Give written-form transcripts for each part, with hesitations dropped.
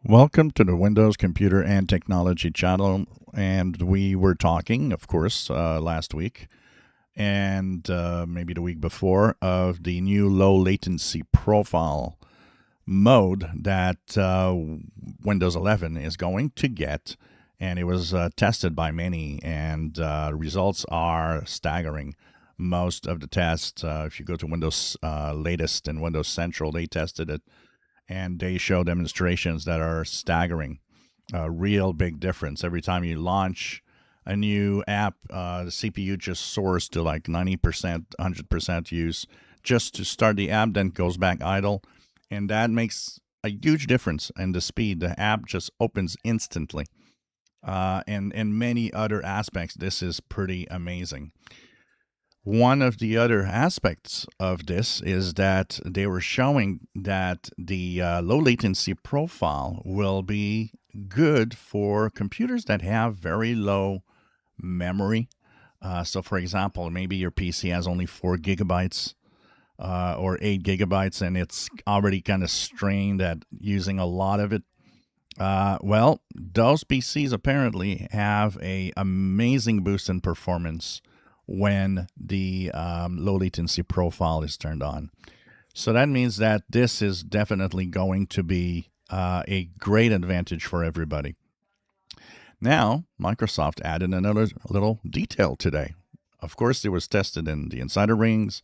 Welcome to the Windows Computer and Technology channel. And we were talking, of course, last week and maybe the week before of the new low latency profile mode that Windows 11 is going to get. And it was tested by many, and results are staggering. Most of the tests, if you go to Windows Latest and Windows Central, they tested it and they show demonstrations that are staggering. A real big difference. Every time you launch a new app, the CPU just soars to like 90%, 100% use just to start the app, then goes back idle. And that makes a huge difference in the speed. The app just opens instantly. And in many other aspects, this is pretty amazing. One of the other aspects of this is that they were showing that the low latency profile will be good for computers that have very low memory. So, for example, maybe your PC has only 4 GB or 8 GB, and it's already kind of strained at using a lot of it. Well, those PCs apparently have a amazing boost in performance when the low latency profile is turned on. So that means that this is definitely going to be a great advantage for everybody. Now, Microsoft added another little detail today. Of course, it was tested in the insider rings,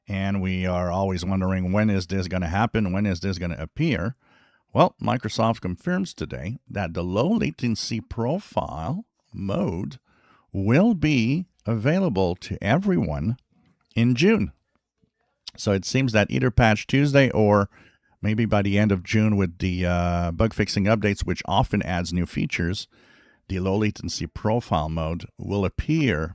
and we are always wondering, when is this going to happen? When is this going to appear? Well, Microsoft confirms today that the low latency profile mode will be available to everyone in June. So it seems that either Patch Tuesday or maybe by the end of June with the bug fixing updates, which often adds new features, the low latency profile mode will appear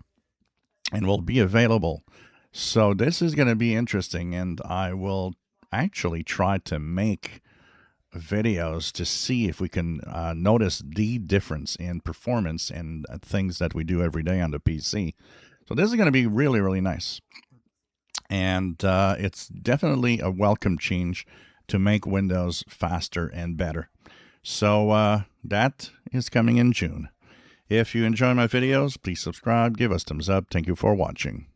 and will be available. So this is going to be interesting, and I will actually try to make videos to see if we can notice the difference in performance and things that we do every day on the PC. So this is going to be really, really nice. And it's definitely a welcome change to make Windows faster and better. So that is coming in June. If you enjoy my videos, please subscribe, give us thumbs up. Thank you for watching.